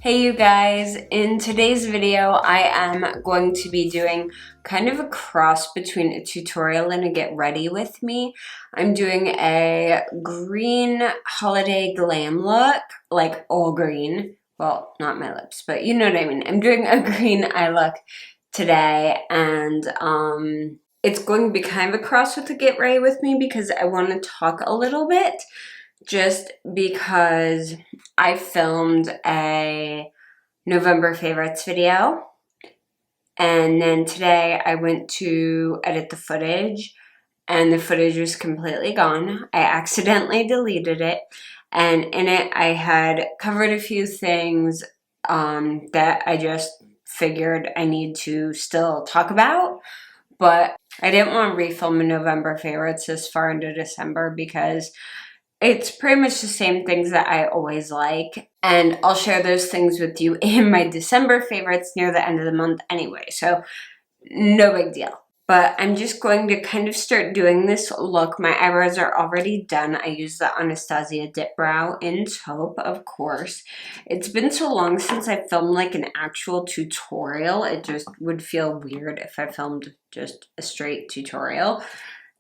Hey you guys, in today's video I am going to be doing kind of a cross between a tutorial and a get ready with me. I'm doing a green holiday glam look, like all green. Well, not my lips, but you know what I mean. I'm doing a green eye look today and it's going to be kind of a cross with the get ready with me because I want to talk a little bit. Just because I filmed a November favorites video, and then today I went to edit the footage and the footage was completely gone. I accidentally deleted it, and in it I had covered a few things that I just figured I need to still talk about, but I didn't want to refilm a November favorites this far into December because it's pretty much the same things that I always like, and I'll share those things with you in my December favorites near the end of the month anyway, so no big deal. But I'm just going to kind of start doing this look. My eyebrows are already done. I use the Anastasia Dip Brow in taupe, of course. It's been so long since I filmed like an actual tutorial. It just would feel weird if I filmed just a straight tutorial.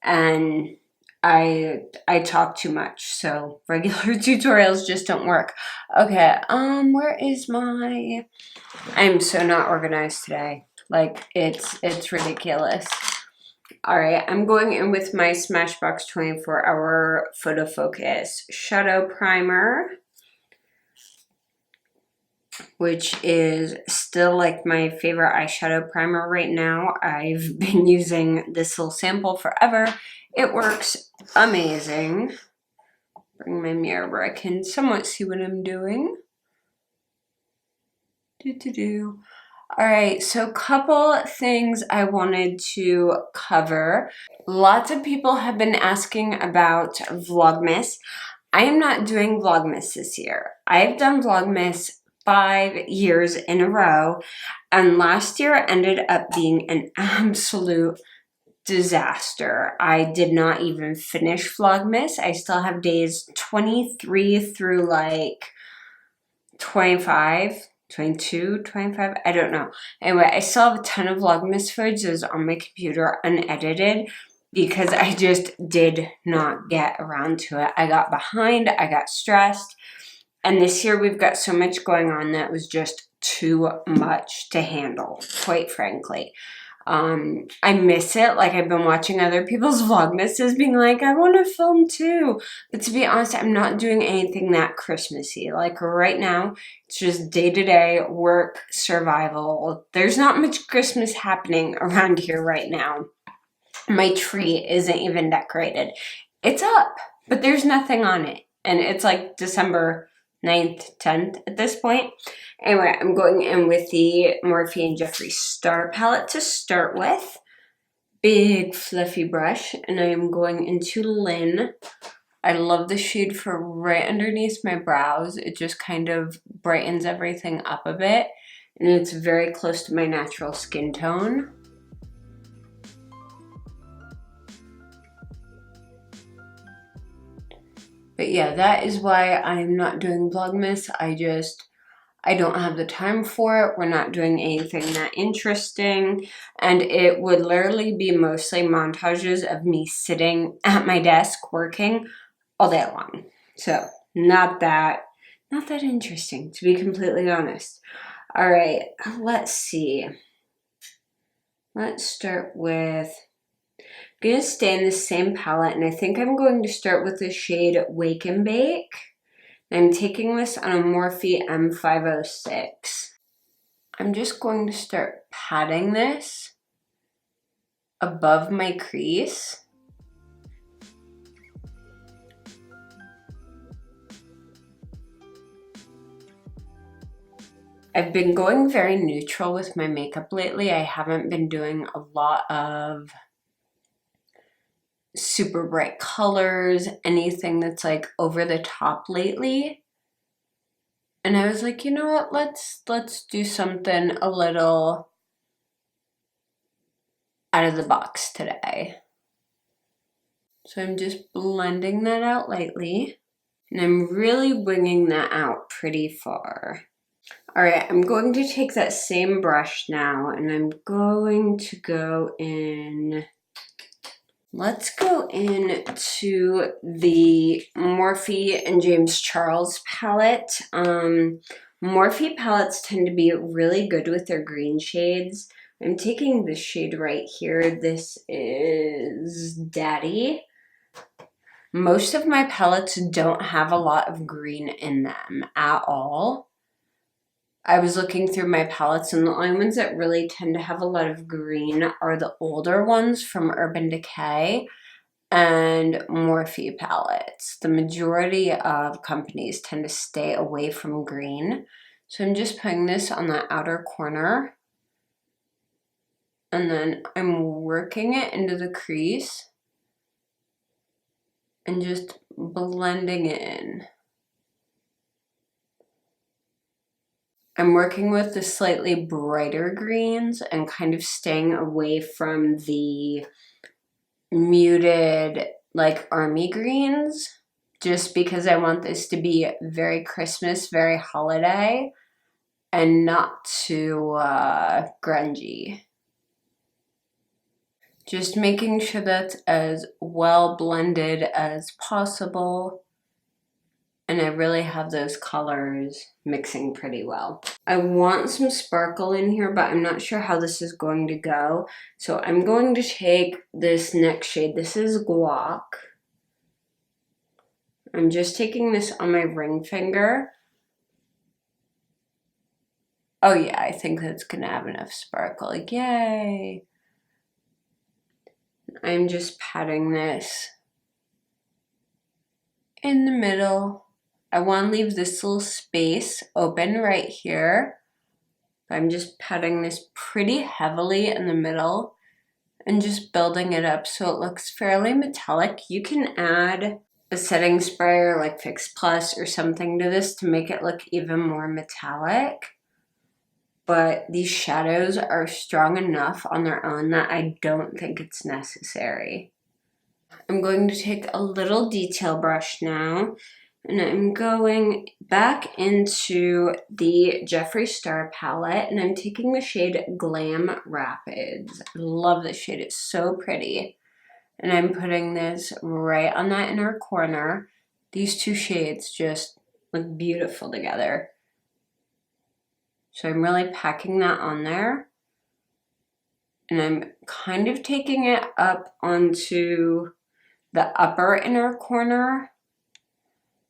And I talk too much, so regular tutorials just don't work. Okay, where is my... I'm so not organized today. Like, it's ridiculous. Alright, I'm going in with my Smashbox 24-hour Photo Focus Shadow Primer, which is still like my favorite eyeshadow primer right now. I've been using this little sample forever. It works amazing. Bring my mirror where I can somewhat see what I'm doing. Alright, so a couple things I wanted to cover. Lots of people have been asking about Vlogmas. I am not doing Vlogmas this year. I've done Vlogmas 5 years in a row, and last year ended up being an absolute disaster. I did not even finish Vlogmas. I still have days 23 through like 25, 22, 25, I don't know. Anyway, I still have a ton of Vlogmas footage that is on my computer unedited because I just did not get around to it. I got behind, I got stressed, and this year we've got so much going on that was just too much to handle, quite frankly. I miss it. Like, I've been watching other people's Vlogmases being like, I want to film too. But to be honest, I'm not doing anything that Christmassy. Like, right now, it's just day-to-day work, survival. There's not much Christmas happening around here right now. My tree isn't even decorated. It's up, but there's nothing on it. And it's like December 9th, 10th at this point. Anyway, I'm going in with the Morphe and Jeffree Star palette to start with. Big fluffy brush, and I am going into Lynn. I love the shade for right underneath my brows. It just kind of brightens everything up a bit, and it's very close to my natural skin tone. But yeah, that is why I'm not doing Vlogmas. I don't have the time for it. We're not doing anything that interesting. And it would literally be mostly montages of me sitting at my desk working all day long. So not that interesting, to be completely honest. All right, let's see. Let's start with... I'm going to stay in the same palette, and I think I'm going to start with the shade Wake and Bake. I'm taking this on a Morphe M506. I'm just going to start patting this above my crease. I've been going very neutral with my makeup lately. I haven't been doing a lot of super bright colors, anything that's like over the top lately. And I was like, you know what, let's do something a little out of the box today. So I'm just blending that out lightly, and I'm really winging that out pretty far. All right, I'm going to take that same brush now and I'm going to go in. Let's go into the Morphe and James Charles palette. Morphe palettes tend to be really good with their green shades. I'm taking this shade right here. This is Daddy. Most of my palettes don't have a lot of green in them at all. I was looking through my palettes and the only ones that really tend to have a lot of green are the older ones from Urban Decay and Morphe palettes. The majority of companies tend to stay away from green. So I'm just putting this on the outer corner and then I'm working it into the crease and just blending it in. I'm working with the slightly brighter greens and kind of staying away from the muted like army greens just because I want this to be very Christmas, very holiday and not too grungy. Just making sure that's as well blended as possible. And I really have those colors mixing pretty well. I want some sparkle in here, but I'm not sure how this is going to go. So I'm going to take this next shade. This is Guac. I'm just taking this on my ring finger. Oh yeah, I think that's gonna have enough sparkle. Yay! I'm just patting this in the middle. I want to leave this little space open right here. I'm just patting this pretty heavily in the middle and just building it up so it looks fairly metallic. You can add a setting spray or like Fix Plus or something to this to make it look even more metallic. But these shadows are strong enough on their own that I don't think it's necessary. I'm going to take a little detail brush now and I'm going back into the Jeffree Star palette and I'm taking the shade Glam Rapids. I love this shade, it's so pretty. And I'm putting this right on that inner corner. These two shades just look beautiful together. So I'm really packing that on there. And I'm kind of taking it up onto the upper inner corner,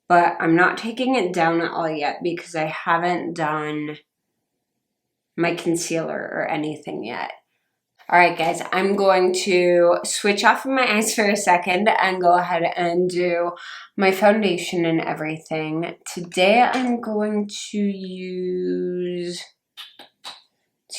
but I'm not taking it down at all yet because I haven't done my concealer or anything yet. All right, guys, I'm going to switch off of my eyes for a second and go ahead and do my foundation and everything. Today, I'm going to use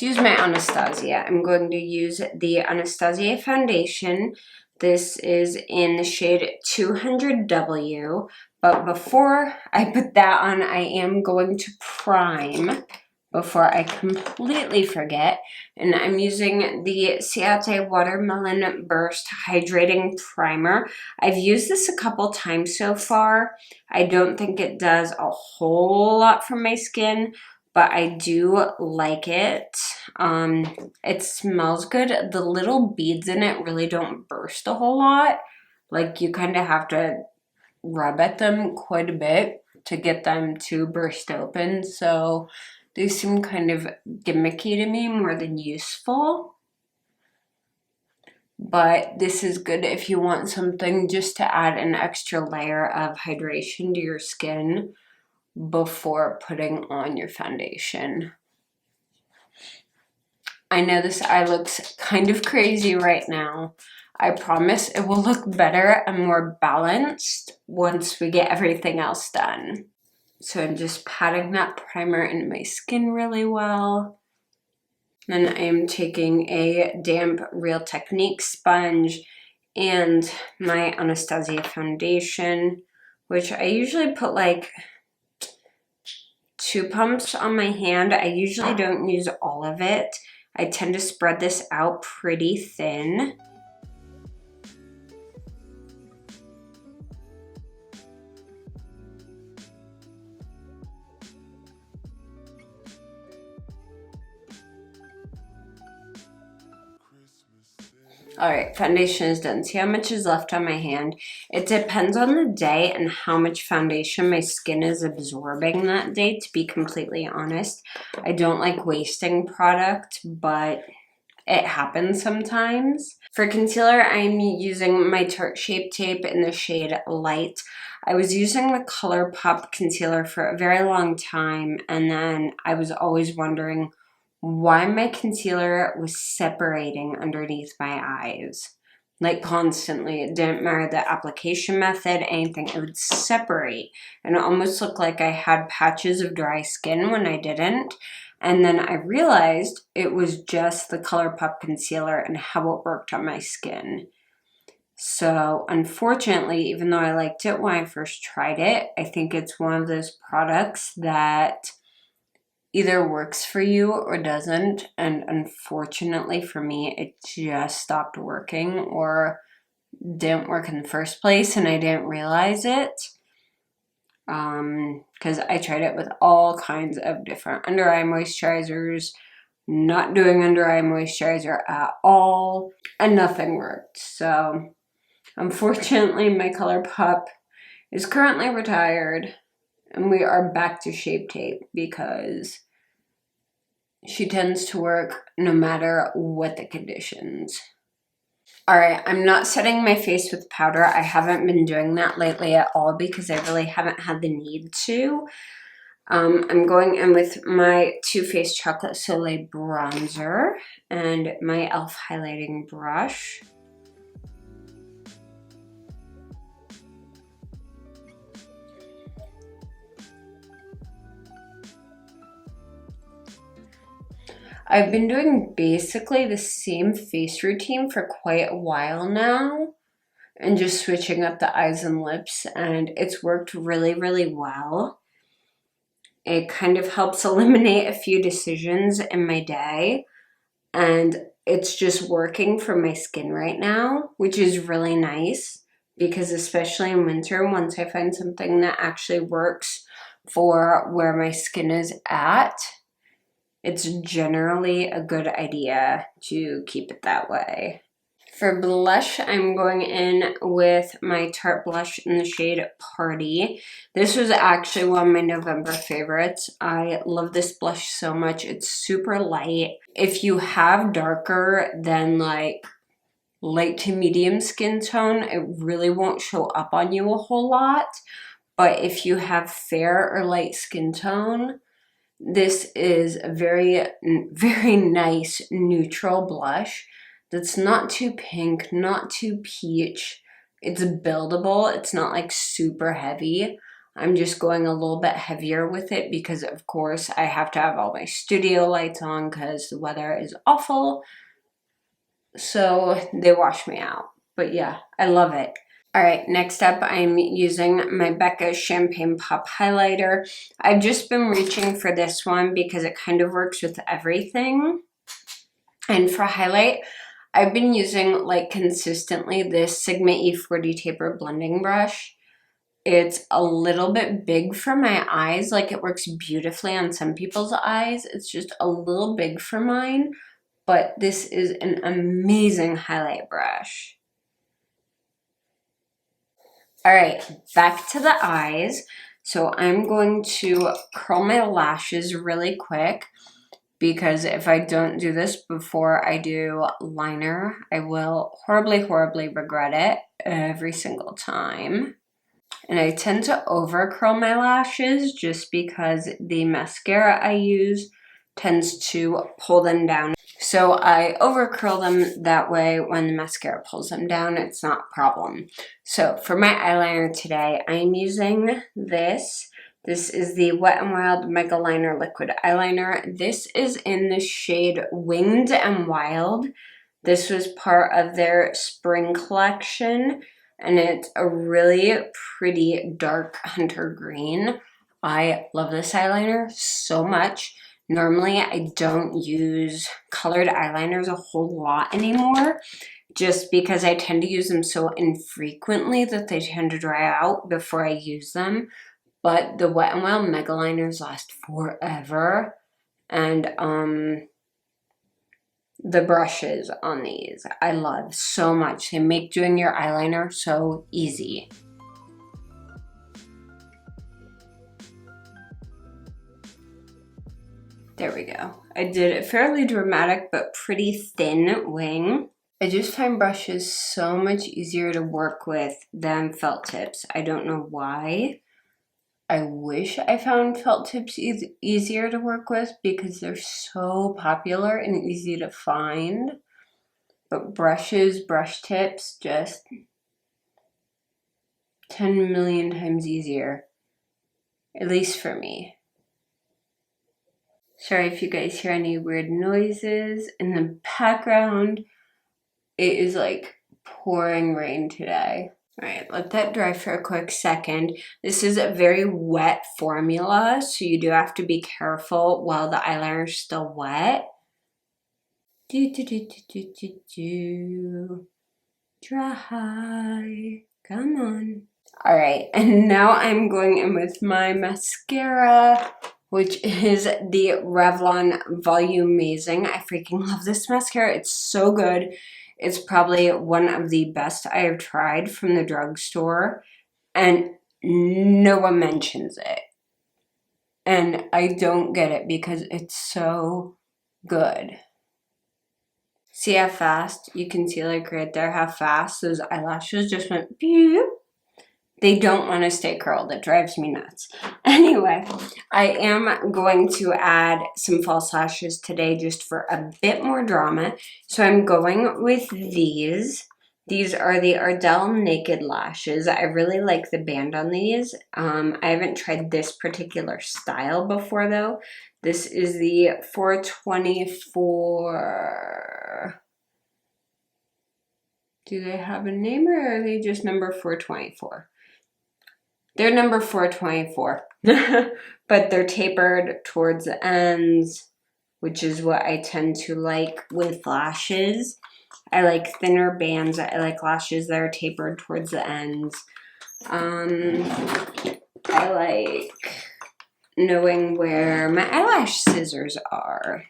my Anastasia. I'm going to use the Anastasia foundation. This is in the shade 200W. But before I put that on, I am going to prime before I completely forget. And I'm using the Ciate Watermelon Burst Hydrating Primer. I've used this a couple times so far. I don't think it does a whole lot for my skin, but I do like it. It smells good. The little beads in it really don't burst a whole lot. Like you kind of have to rub at them quite a bit to get them to burst open. So they seem kind of gimmicky to me more than useful. But this is good if you want something just to add an extra layer of hydration to your skin before putting on your foundation. I know this eye looks kind of crazy right now. I promise it will look better and more balanced once we get everything else done. So I'm just patting that primer into my skin really well. Then I am taking a damp Real Technique sponge and my Anastasia foundation, which I usually put like 2 pumps on my hand. I usually don't use all of it. I tend to spread this out pretty thin. Alright, foundation is done. See how much is left on my hand? It depends on the day and how much foundation my skin is absorbing that day, to be completely honest. I don't like wasting product, but it happens sometimes. For concealer, I'm using my Tarte Shape Tape in the shade Light. I was using the ColourPop concealer for a very long time, and then I was always wondering why my concealer was separating underneath my eyes. Like constantly. It didn't matter the application method, anything. It would separate. And it almost looked like I had patches of dry skin when I didn't. And then I realized it was just the ColourPop concealer and how it worked on my skin. So unfortunately, even though I liked it when I first tried it, I think it's one of those products that either works for you or doesn't. And unfortunately for me, it just stopped working or didn't work in the first place and I didn't realize it. Because I tried it with all kinds of different under eye moisturizers, not doing under eye moisturizer at all, and nothing worked. So unfortunately, my ColourPop is currently retired, and we are back to Shape Tape because she tends to work no matter what the conditions. Alright, I'm not setting my face with powder. I haven't been doing that lately at all because I really haven't had the need to. I'm going in with my Too Faced Chocolate Soleil bronzer and my e.l.f. highlighting brush. I've been doing basically the same face routine for quite a while now and just switching up the eyes and lips, and it's worked really, really well. It kind of helps eliminate a few decisions in my day, and it's just working for my skin right now, which is really nice because especially in winter, once I find something that actually works for where my skin is at, it's generally a good idea to keep it that way. For blush, I'm going in with my Tarte blush in the shade Party. This was actually one of my November favorites. I love this blush so much. It's super light. If you have darker than like light to medium skin tone, it really won't show up on you a whole lot. But if you have fair or light skin tone, this is a very, very nice neutral blush that's not too pink, not too peach. It's buildable. It's not like super heavy. I'm just going a little bit heavier with it because, of course, I have to have all my studio lights on because the weather is awful. So they wash me out. But yeah, I love it. Alright, next up I'm using my Becca Champagne Pop Highlighter. I've just been reaching for this one because it kind of works with everything. And for highlight, I've been using like consistently this Sigma E40 Taper Blending Brush. It's a little bit big for my eyes, like it works beautifully on some people's eyes. It's just a little big for mine, but this is an amazing highlight brush. All right, back to the eyes. So I'm going to curl my lashes really quick because if I don't do this before I do liner, I will horribly, horribly regret it every single time. And I tend to over curl my lashes just because the mascara I use tends to pull them down. So I over curl them that way when the mascara pulls them down, it's not a problem. So for my eyeliner today, I'm using this. This is the Wet n Wild Mega Liner Liquid Eyeliner. This is in the shade Winged and Wild. This was part of their spring collection, and it's a really pretty dark hunter green. I love this eyeliner so much. Normally, I don't use colored eyeliners a whole lot anymore, just because I tend to use them so infrequently that they tend to dry out before I use them. But the Wet n Wild Mega Liners last forever, and the brushes on these. I love so much. They make doing your eyeliner so easy. There we go. I did a fairly dramatic but pretty thin wing. I just find brushes so much easier to work with than felt tips. I don't know why. I wish I found felt tips easier to work with because they're so popular and easy to find. But brushes, brush tips, just 10 million times easier. At least for me. Sorry if you guys hear any weird noises in the background. It is like pouring rain today. All right, let that dry for a quick second. This is a very wet formula, so you do have to be careful while the eyeliner is still wet. Dry. Come on. All right, and now I'm going in with my mascara, which is the Revlon Volumizing. I freaking love this mascara. It's so good. It's probably one of the best I have tried from the drugstore, and no one mentions it. And I don't get it because it's so good. See how fast? You can see like right there how fast those eyelashes just went pew. They don't want to stay curled. It drives me nuts. Anyway, I am going to add some false lashes today just for a bit more drama. So I'm going with these. These are the Ardell Naked Lashes. I really like the band on these. I haven't tried this particular style before though. This is the 424. Do they have a name or are they just number 424? They're number 424, but they're tapered towards the ends, which is what I tend to like with lashes. I like thinner bands. I like lashes that are tapered towards the ends. I like knowing where my eyelash scissors are.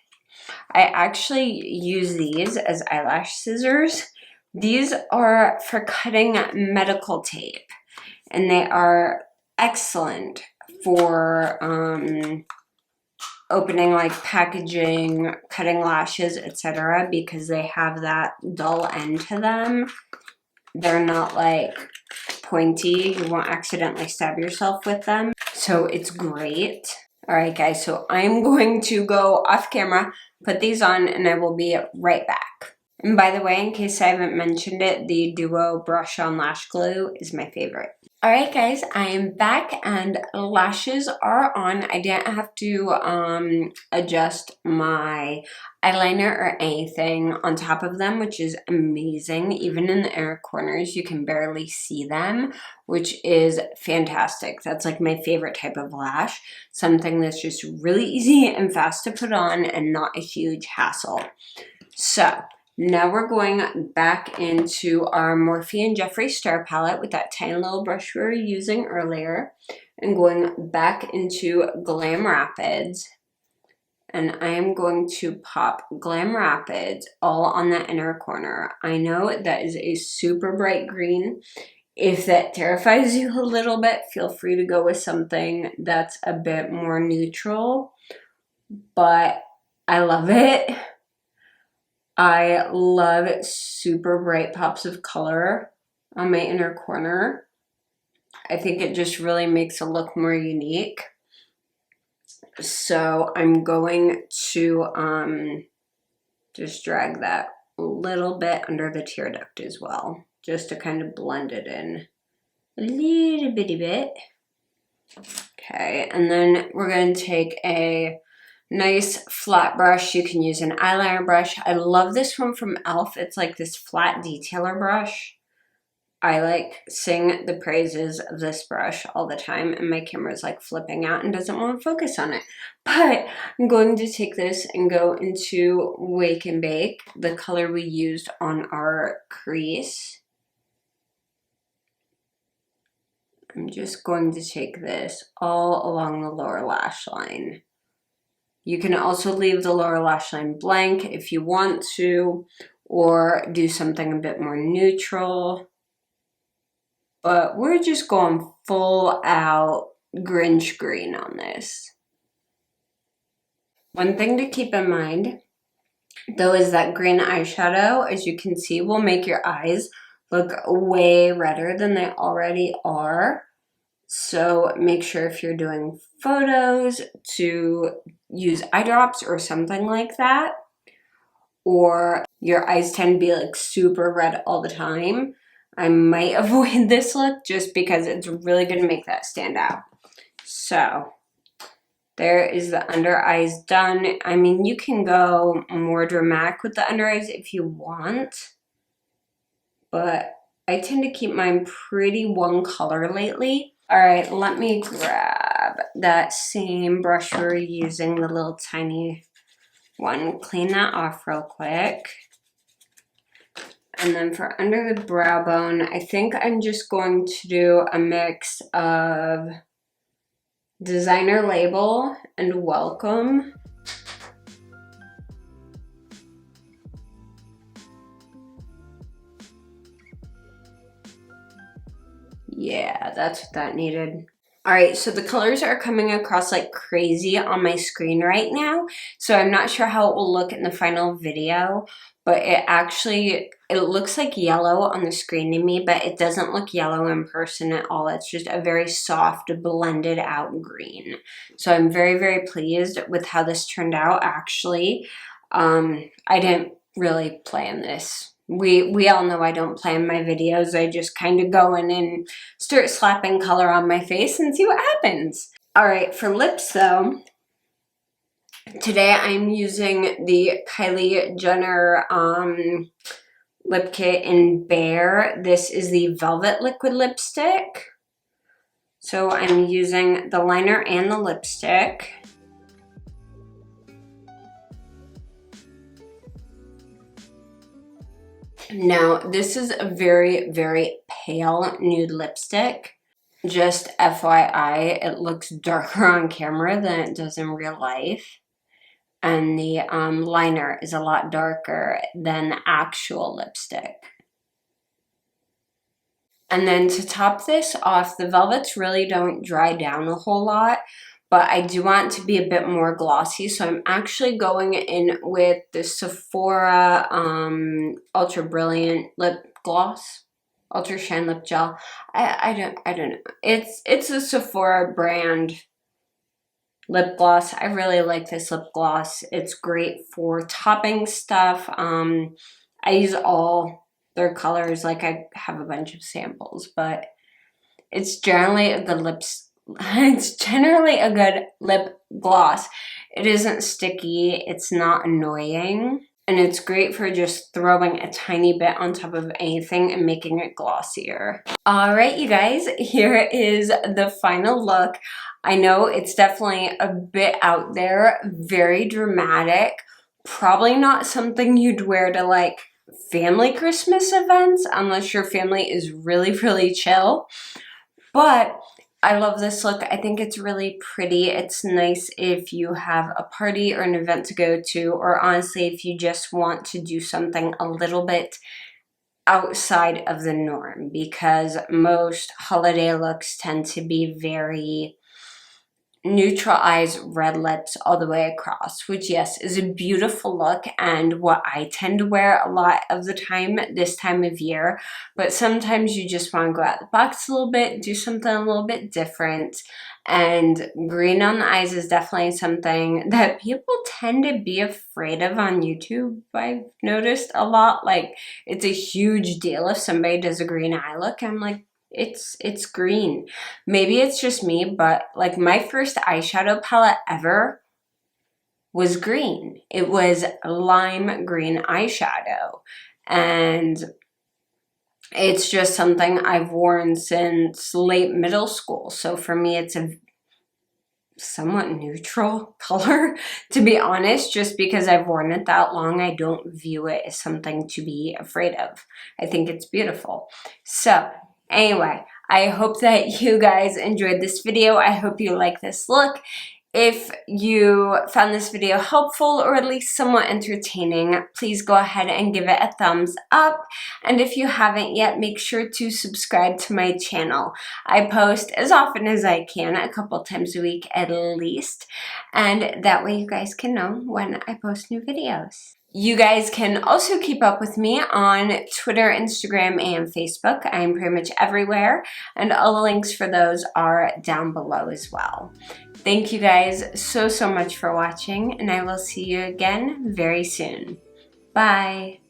I actually use these as eyelash scissors. These are for cutting medical tape. And they are excellent for opening like packaging, cutting lashes, etc. because they have that dull end to them. They're not like pointy. You won't accidentally stab yourself with them. So it's great. All right, guys, so I'm going to go off camera, put these on, and I will be right back. And by the way, in case I haven't mentioned it, the Duo Brush On Lash Glue is my favorite. Alright guys, I am back and lashes are on. I didn't have to adjust my eyeliner or anything on top of them, which is amazing. Even in the inner corners, you can barely see them, which is fantastic. That's like my favorite type of lash. Something that's just really easy and fast to put on and not a huge hassle. So, now we're going back into our Morphe and Jeffree Star palette with that tiny little brush we were using earlier and going back into Glam Rapids. And I am going to pop Glam Rapids all on that inner corner. I know that is a super bright green. If that terrifies you a little bit, feel free to go with something that's a bit more neutral. But I love it. I love super bright pops of color on my inner corner. I think it just really makes it look more unique. So I'm going to just drag that a little bit under the tear duct as well, just to kind of blend it in a little bitty bit. Okay, and then we're going to take a nice flat brush. You can use an eyeliner brush. I love this one from e.l.f. It's like this flat detailer brush. I like sing the praises of this brush all the time and my camera's like flipping out and doesn't want to focus on it. But I'm going to take this and go into Wake and Bake, the color we used on our crease. I'm just going to take this all along the lower lash line. You can also leave the lower lash line blank if you want to, or do something a bit more neutral. But we're just going full out Grinch green on this. One thing to keep in mind, though, is that green eyeshadow, as you can see, will make your eyes look way redder than they already are. So make sure if you're doing photos to use eye drops or something like that, or your eyes tend to be like super red all the time, I might avoid this look just because it's really going to make that stand out. So there is the under eyes done. I mean, you can go more dramatic with the under eyes if you want, but I tend to keep mine pretty one color lately. All right, let me grab that same brush we're using, the little tiny one, clean that off real quick. And then for under the brow bone, I think I'm just going to do a mix of Designer Label and Welcome. Yeah, that's what that needed. All right, so the colors are coming across like crazy on my screen right now, so I'm not sure how it will look in the final video, but it looks like yellow on the screen to me, but it doesn't look yellow in person at all. It's just a very soft, blended out green. So I'm very, very pleased with how this turned out, actually. I didn't really plan this. We all know I don't plan my videos. I just kind of go in and start slapping color on my face and see what happens. All right, for lips though, today I'm using the Kylie Jenner lip kit in Bare. This is the Velvet Liquid Lipstick. So I'm using the liner and the lipstick. Now, this is a very, very pale nude lipstick. Just FYI, it looks darker on camera than it does in real life. And the liner is a lot darker than the actual lipstick. And then to top this off, the velvets really don't dry down a whole lot, but I do want to be a bit more glossy, so I'm actually going in with the Sephora Ultra Brilliant Lip Gloss, Ultra Shine Lip Gel. I don't know. It's a Sephora brand lip gloss. I really like this lip gloss. It's great for topping stuff. I use all their colors, like I have a bunch of samples, but it's generally a good lip gloss. It isn't sticky, it's not annoying, and it's great for just throwing a tiny bit on top of anything and making it glossier. All right, you guys, here is the final look. I know it's definitely a bit out there, very dramatic, probably not something you'd wear to like family Christmas events unless your family is really, really chill. But I love this look. I think it's really pretty. It's nice if you have a party or an event to go to, or honestly, if you just want to do something a little bit outside of the norm, because most holiday looks tend to be very neutral eyes, red lips all the way across, which yes, is a beautiful look and what I tend to wear a lot of the time this time of year. But sometimes you just want to go out the box a little bit, do something a little bit different. And green on the eyes is definitely something that people tend to be afraid of on YouTube. I've noticed a lot. Like, it's a huge deal if somebody does a green eye look. I'm like, it's green. Maybe it's just me, but like my first eyeshadow palette ever was green. It was lime green eyeshadow, and it's just something I've worn since late middle school. So for me, it's a somewhat neutral color, to be honest. Just because I've worn it that long, I don't view it as something to be afraid of. I think it's beautiful. So anyway, I hope that you guys enjoyed this video. I hope you like this look. If you found this video helpful or at least somewhat entertaining, please go ahead and give it a thumbs up. And if you haven't yet, make sure to subscribe to my channel. I post as often as I can, a couple times a week at least. And that way you guys can know when I post new videos. You guys can also keep up with me on Twitter, Instagram, and Facebook. I'm pretty much everywhere, and all the links for those are down below as well. Thank you guys so much for watching, and I will see you again very soon. Bye!